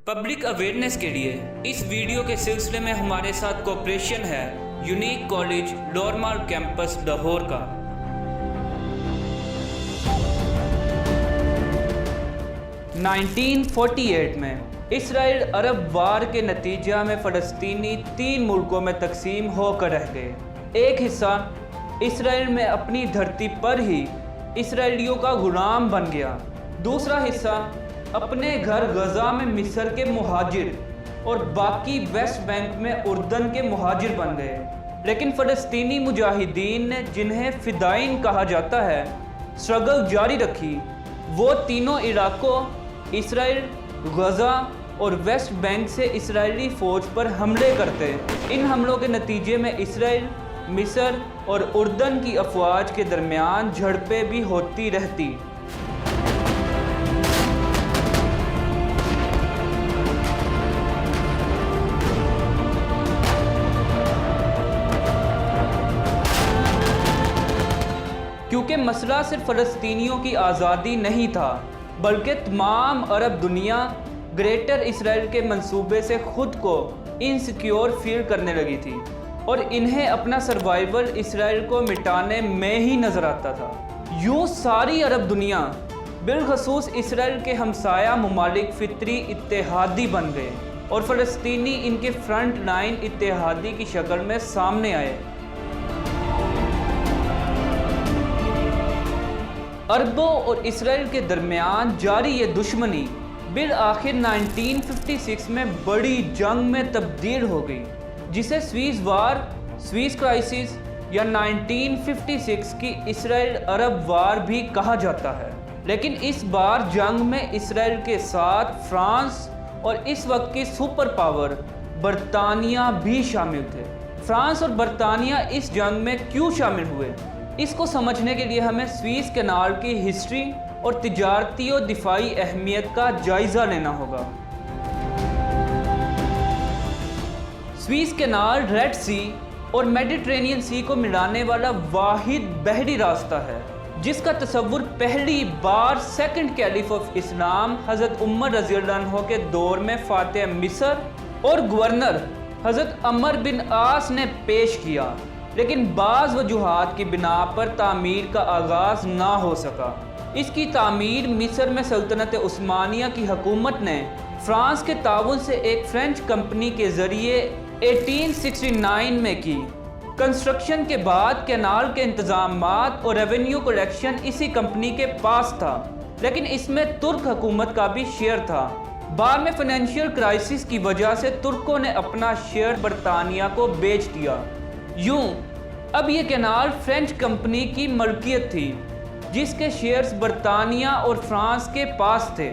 Public awareness کے لیے اس video کے سلسلے میں ہمارے ساتھ کوپریشن ہے یونیک کالج لورمال کیمپس لاہور کا۔ 1948 میں اسرائیل عرب وار کے نتیجہ میں فلسطینی 3 ملکوں میں تقسیم ہو کر رہ گئے۔ ایک حصہ اسرائیل میں اپنی دھرتی پر ہی اسرائیلیوں کا غلام بن گیا، دوسرا حصہ اپنے گھر غزہ میں مصر کے مہاجر اور باقی ویسٹ بینک میں اردن کے مہاجر بن گئے۔ لیکن فلسطینی مجاہدین نے، جنہیں فدائین کہا جاتا ہے، سٹرگل جاری رکھی۔ وہ تینوں علاقوں اسرائیل، غزہ اور ویسٹ بینک سے اسرائیلی فوج پر حملے کرتے۔ ان حملوں کے نتیجے میں اسرائیل، مصر اور اردن کی افواج کے درمیان جھڑپیں بھی ہوتی رہتی۔ کیونکہ مسئلہ صرف فلسطینیوں کی آزادی نہیں تھا، بلکہ تمام عرب دنیا گریٹر اسرائیل کے منصوبے سے خود کو انسیکیور فیل کرنے لگی تھی، اور انہیں اپنا سروائیول اسرائیل کو مٹانے میں ہی نظر آتا تھا۔ یوں ساری عرب دنیا، بالخصوص اسرائیل کے ہمسایہ ممالک، فطری اتحادی بن گئے، اور فلسطینی ان کے فرنٹ لائن اتحادی کی شکل میں سامنے آئے۔ عربوں اور اسرائیل کے درمیان جاری یہ دشمنی بالآخر 1956 میں بڑی جنگ میں تبدیل ہو گئی، جسے سویز وار، سویز کرائسس یا 1956 کی اسرائیل عرب وار بھی کہا جاتا ہے۔ لیکن اس بار جنگ میں اسرائیل کے ساتھ فرانس اور اس وقت کی سپر پاور برطانیہ بھی شامل تھے۔ فرانس اور برطانیہ اس جنگ میں کیوں شامل ہوئے، اس کو سمجھنے کے لیے ہمیں سویز کینال کی ہسٹری اور تجارتی و دفاعی اہمیت کا جائزہ لینا ہوگا۔ سویز کینال ریڈ سی اور میڈیٹرینین سی کو ملانے والا واحد بحری راستہ ہے، جس کا تصور پہلی بار سیکنڈ کیلیف آف اسلام حضرت عمر رضی اللہ عنہ کے دور میں فاتح مصر اور گورنر حضرت عمر بن عاص نے پیش کیا، لیکن بعض وجوہات کی بنا پر تعمیر کا آغاز نہ ہو سکا۔ اس کی تعمیر مصر میں سلطنت عثمانیہ کی حکومت نے فرانس کے تعاون سے ایک فرینچ کمپنی کے ذریعے 1869 میں کی۔ کنسٹرکشن کے بعد کینال کے انتظامات اور ریونیو کلیکشن اسی کمپنی کے پاس تھا، لیکن اس میں ترک حکومت کا بھی شیئر تھا۔ بعد میں فائنینشیل کرائسس کی وجہ سے ترکوں نے اپنا شیئر برطانیہ کو بیچ دیا۔ یوں اب یہ کینال فرینچ کمپنی کی ملکیت تھی، جس کے شیئرز برطانیہ اور فرانس کے پاس تھے۔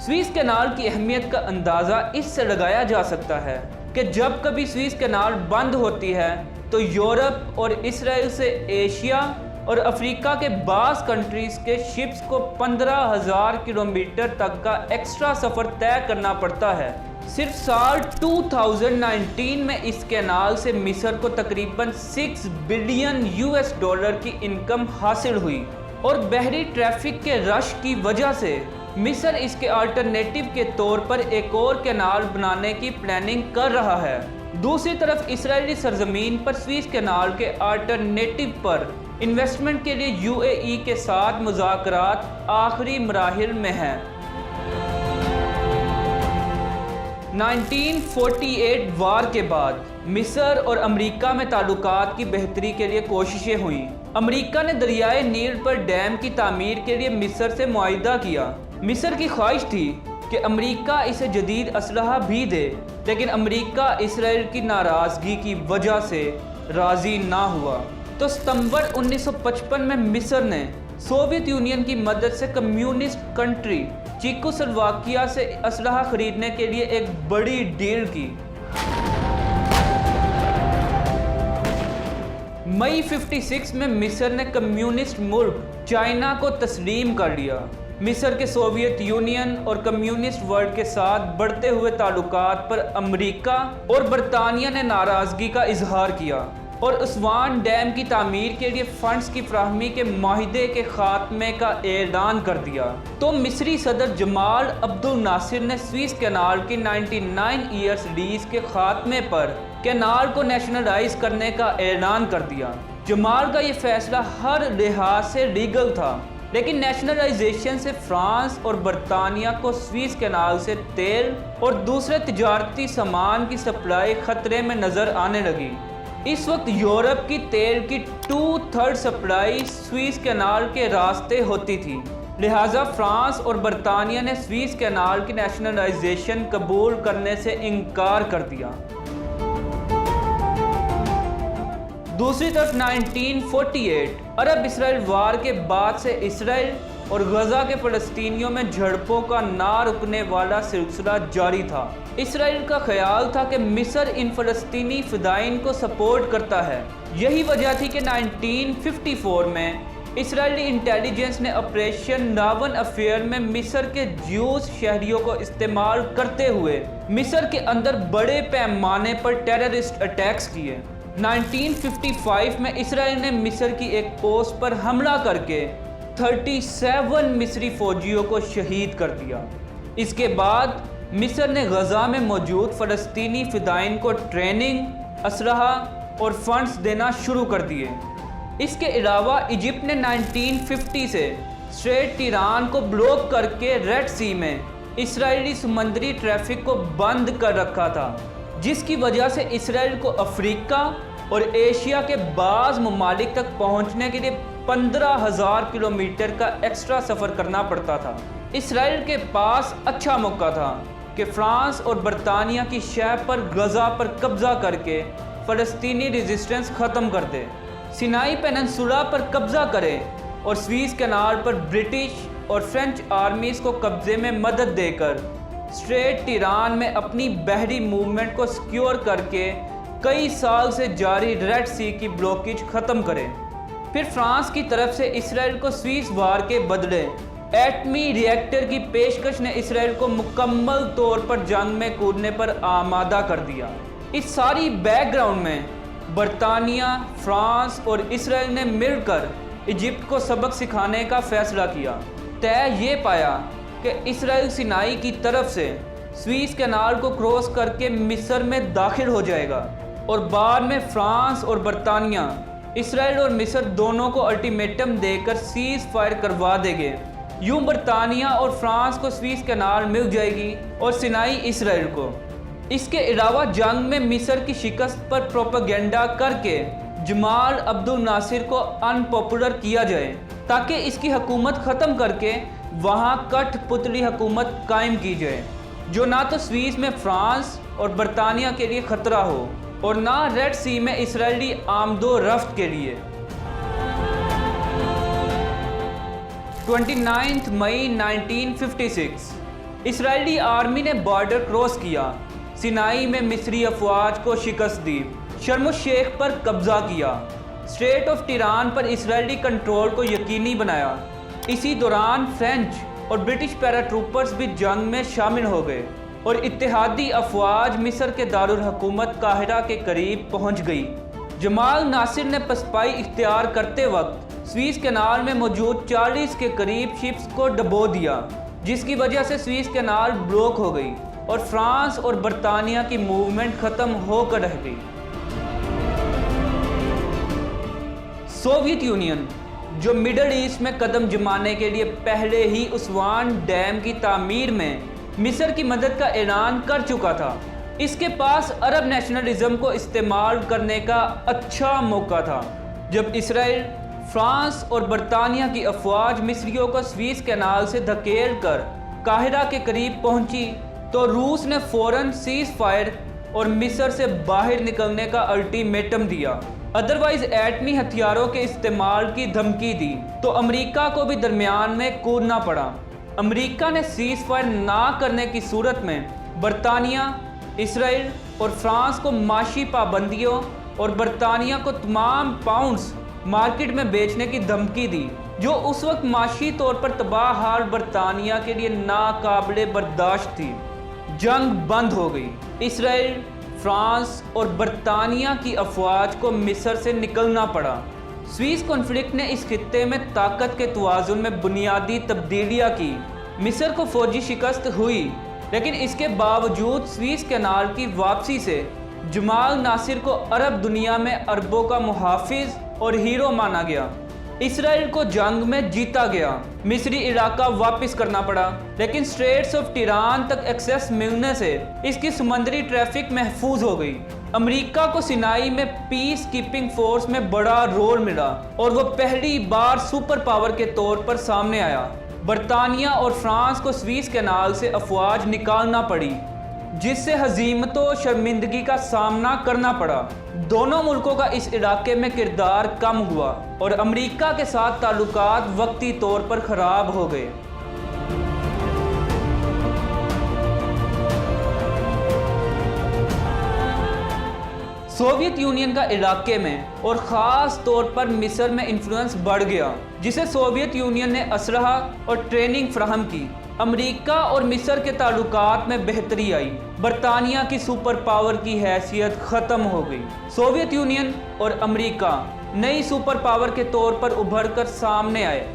سویز کینال کی اہمیت کا اندازہ اس سے لگایا جا سکتا ہے کہ جب کبھی سویز کینال بند ہوتی ہے تو یورپ اور اسرائیل سے ایشیا اور افریقہ کے بعض کنٹریز کے شپس کو 15,000 کلومیٹر تک کا ایکسٹرا سفر طے کرنا پڑتا ہے۔ صرف سال 2019 میں اس کینال سے مصر کو تقریباً $6 بلین کی انکم حاصل ہوئی، اور بحری ٹریفک کے رش کی وجہ سے مصر اس کے آلٹرنیٹو کے طور پر ایک اور کینال بنانے کی پلاننگ کر رہا ہے۔ دوسری طرف اسرائیلی سرزمین پر سویز کینال کے آلٹرنیٹو پر انویسٹمنٹ کے لیے UAE کے ساتھ مذاکرات آخری مراحل میں ہیں۔ 1948 وار کے بعد مصر اور امریکہ میں تعلقات کی بہتری کے لیے کوششیں ہوئیں۔ امریکہ نے دریائے نیل پر ڈیم کی تعمیر کے لیے مصر سے معاہدہ کیا۔ مصر کی خواہش تھی کہ امریکہ اسے جدید اسلحہ بھی دے، لیکن امریکہ اسرائیل کی ناراضگی کی وجہ سے راضی نہ ہوا۔ تو ستمبر 1955 میں مصر نے سوویت یونین کی مدد سے کمیونسٹ کنٹری چیکو سلواکیہ سے اسلحہ خریدنے کے لیے ایک بڑی ڈیل کی۔ مئی 56 میں مصر نے کمیونسٹ ملک چائنا کو تسلیم کر لیا۔ مصر کے سوویت یونین اور کمیونسٹ ورلڈ کے ساتھ بڑھتے ہوئے تعلقات پر امریکہ اور برطانیہ نے ناراضگی کا اظہار کیا۔ اور اسوان ڈیم کی تعمیر کے لیے فنڈز کی فراہمی کے معاہدے کے خاتمے کا اعلان کر دیا تو مصری صدر جمال عبد الناصر نے سوئس کینال کی 99 ایئرز لیز کے خاتمے پر کینال کو نیشنلائز کرنے کا اعلان کر دیا۔ جمال کا یہ فیصلہ ہر لحاظ سے لیگل تھا، لیکن نیشنلائزیشن سے فرانس اور برطانیہ کو سوئس کینال سے تیل اور دوسرے تجارتی سامان کی سپلائی خطرے میں نظر آنے لگی۔ اس وقت یورپ کی تیل کی 2/3 سپلائی سوئس کینال کے راستے ہوتی تھی، لہٰذا فرانس اور برطانیہ نے سوئس کینال کی نیشنلائزیشن قبول کرنے سے انکار کر دیا۔ دوسری طرف 1948 عرب اسرائیل وار کے بعد سے اسرائیل اور غزہ کے فلسطینیوں میں جھڑپوں کا نہ رکنے والا سلسلہ جاری تھا۔ اسرائیل کا خیال تھا کہ مصر ان فلسطینی فدائین کو سپورٹ کرتا ہے۔ یہی وجہ تھی کہ 1954 میں اسرائیلی انٹیلیجنس نے آپریشن ناون افیئر میں مصر کے جیوز شہریوں کو استعمال کرتے ہوئے مصر کے اندر بڑے پیمانے پر ٹیررسٹ اٹیکس کیے۔ 1955 میں اسرائیل نے مصر کی ایک پوسٹ پر حملہ کر کے 37 مصری فوجیوں کو شہید کر دیا۔ اس کے بعد مصر نے غزہ میں موجود فلسطینی فدائین کو ٹریننگ، اسلحہ اور فنڈز دینا شروع کر دیے۔ اس کے علاوہ ایجپٹ نے 1950 سے اسٹریٹ ٹیران کو بلاک کر کے ریڈ سی میں اسرائیلی سمندری ٹریفک کو بند کر رکھا تھا، جس کی وجہ سے اسرائیل کو افریقہ اور ایشیا کے بعض ممالک تک پہنچنے کے لیے 15,000 کلومیٹر کا ایکسٹرا سفر کرنا پڑتا تھا۔ اسرائیل کے پاس اچھا موقع تھا کہ فرانس اور برطانیہ کی شہ پر غزہ پر قبضہ کر کے فلسطینی ریزسٹنس ختم کر دے، سینائی پیننسولا پر قبضہ کرے اور سوئس کینال پر برٹش اور فرینچ آرمیز کو قبضے میں مدد دے کر اسٹریٹ ٹیران میں اپنی بحری موومنٹ کو سیکیور کر کے کئی سال سے جاری ریڈ سی کی بلوکیج ختم کرے۔ پھر فرانس کی طرف سے اسرائیل کو سوئس وار کے بدلے ایٹمی ری ایکٹر کی پیشکش نے اسرائیل کو مکمل طور پر جنگ میں کودنے پر آمادہ کر دیا۔ اس ساری بیک گراؤنڈ میں برطانیہ، فرانس اور اسرائیل نے مل کر ایجپٹ کو سبق سکھانے کا فیصلہ کیا۔ طے یہ پایا کہ اسرائیل سینائی کی طرف سے سوئس کینال کو کراس کر کے مصر میں داخل ہو جائے گا اور بعد میں فرانس اور برطانیہ اسرائیل اور مصر دونوں کو الٹیمیٹم دے کر سیز فائر کروا دیں گے۔ یوں برطانیہ اور فرانس کو سوئس کینال مل جائے گی اور سینائی اسرائیل کو۔ اس کے علاوہ جنگ میں مصر کی شکست پر پروپیگنڈا کر کے جمال عبد الناصر کو ان پاپولر کیا جائے تاکہ اس کی حکومت ختم کر کے وہاں کٹھ پتلی حکومت قائم کی جائے، جو نہ تو سوئس میں فرانس اور برطانیہ کے لیے خطرہ ہو اور نہ ریڈ سی میں اسرائیلی آمد و رفت کے لیے۔ 29 مئی 1956 اسرائیلی آرمی نے بارڈر کراس کیا، سینائی میں مصری افواج کو شکست دی، شرم الشیخ پر قبضہ کیا، اسٹریٹ آف ٹیران پر اسرائیلی کنٹرول کو یقینی بنایا۔ اسی دوران فرینچ اور برٹش پیراٹروپرز بھی جنگ میں شامل ہو گئے اور اتحادی افواج مصر کے دارالحکومت قاہرہ کے قریب پہنچ گئی۔ جمال ناصر نے پسپائی اختیار کرتے وقت سوئس کینال میں موجود 40 کے قریب شپس کو ڈبو دیا، جس کی وجہ سے سوئس کینال بلاک ہو گئی اور فرانس اور برطانیہ کی موومنٹ ختم ہو کر رہ گئی۔ سوویت یونین، جو مڈل ایسٹ میں قدم جمانے کے لیے پہلے ہی اسوان ڈیم کی تعمیر میں مصر کی مدد کا اعلان کر چکا تھا، اس کے پاس عرب نیشنلزم کو استعمال کرنے کا اچھا موقع تھا۔ جب اسرائیل، فرانس اور برطانیہ کی افواج مصریوں کو سوئس کینال سے دھکیل کر قاہرہ کے قریب پہنچی تو روس نے فوراً سیز فائر اور مصر سے باہر نکلنے کا الٹیمیٹم دیا، ادروائز ایٹمی ہتھیاروں کے استعمال کی دھمکی دی تو امریکہ کو بھی درمیان میں کودنا پڑا۔ امریکہ نے سیز فائر نہ کرنے کی صورت میں برطانیہ، اسرائیل اور فرانس کو معاشی پابندیوں اور برطانیہ کو تمام پاؤنڈز مارکیٹ میں بیچنے کی دھمکی دی، جو اس وقت معاشی طور پر تباہ حال برطانیہ کے لیے ناقابل برداشت تھی۔ جنگ بند ہو گئی۔ اسرائیل، فرانس اور برطانیہ کی افواج کو مصر سے نکلنا پڑا۔ سویس کانفلکٹ نے اس خطے میں طاقت کے توازن میں بنیادی تبدیلیاں کی۔ مصر کو فوجی شکست ہوئی، لیکن اس کے باوجود سویس کینال کی واپسی سے جمال ناصر کو عرب دنیا میں عربوں کا محافظ اور ہیرو مانا گیا۔ اسرائیل کو جنگ میں جیتا گیا، مصری علاقہ واپس کرنا پڑا، لیکن اسٹریٹس آف ٹیران تک ایکسیس ملنے سے اس کی سمندری ٹریفک محفوظ ہو گئی۔ امریکہ کو سینائی میں پیس کیپنگ فورس میں بڑا رول ملا اور وہ پہلی بار سپر پاور کے طور پر سامنے آیا۔ برطانیہ اور فرانس کو سویس کینال سے افواج نکالنا پڑی، جس سے ہزیمت و شرمندگی کا سامنا کرنا پڑا۔ دونوں ملکوں کا اس علاقے میں کردار کم ہوا اور امریکہ کے ساتھ تعلقات وقتی طور پر خراب ہو گئے۔ سوویت یونین کا علاقے میں اور خاص طور پر مصر میں انفلوئنس بڑھ گیا، جسے سوویت یونین نے اسلحہ اور ٹریننگ فراہم کی۔ امریکہ اور مصر کے تعلقات میں بہتری آئی، برطانیہ کی سپر پاور کی حیثیت ختم ہو گئی۔ سوویت یونین اور امریکہ نئی سپر پاور کے طور پر ابھر کر سامنے آئے۔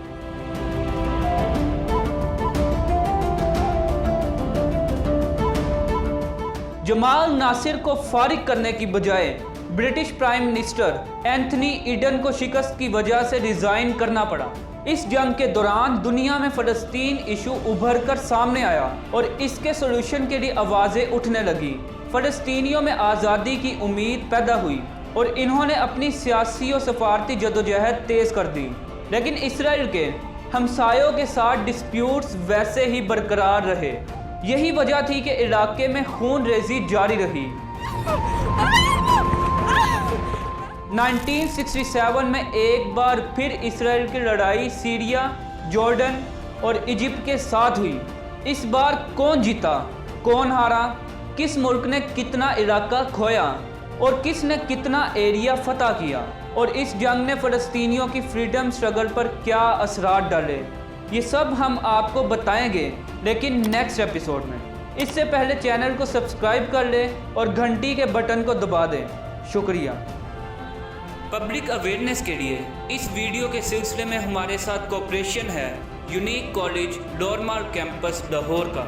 جمال ناصر کو فارغ کرنے کی بجائے British prime minister Anthony Eden کو شکست کی وجہ سے ریزائن کرنا پڑا۔ اس جنگ کے دوران دنیا میں فلسطین ایشو ابھر کر سامنے آیا اور اس کے سولوشن کے لیے آوازیں اٹھنے لگی۔ فلسطینیوں میں آزادی کی امید پیدا ہوئی اور انہوں نے اپنی سیاسی و سفارتی جدوجہد تیز کر دی، لیکن اسرائیل کے ہمسایوں کے ساتھ ڈسپیوٹس ویسے ہی برقرار رہے۔ یہی وجہ تھی کہ علاقے میں خون ریزی جاری رہی۔ 1967 میں ایک بار پھر اسرائیل کی لڑائی سیریا، جارڈن اور ایجپٹ کے ساتھ ہوئی۔ اس بار کون جیتا، کون ہارا، کس ملک نے کتنا علاقہ کھویا اور کس نے کتنا ایریا فتح کیا، اور اس جنگ نے فلسطینیوں کی فریڈم سٹرگل پر کیا اثرات ڈالے، یہ سب ہم آپ کو بتائیں گے، لیکن نیکسٹ ایپیسوڈ میں۔ اس سے پہلے چینل کو سبسکرائب کر لیں اور گھنٹی کے بٹن کو دبا دیں۔ شکریہ۔ پبلک اویئرنیس کے لیے اس ویڈیو کے سلسلے میں ہمارے ساتھ کوپریشن ہے یونیک کالج لورمال کیمپس لاہور کا۔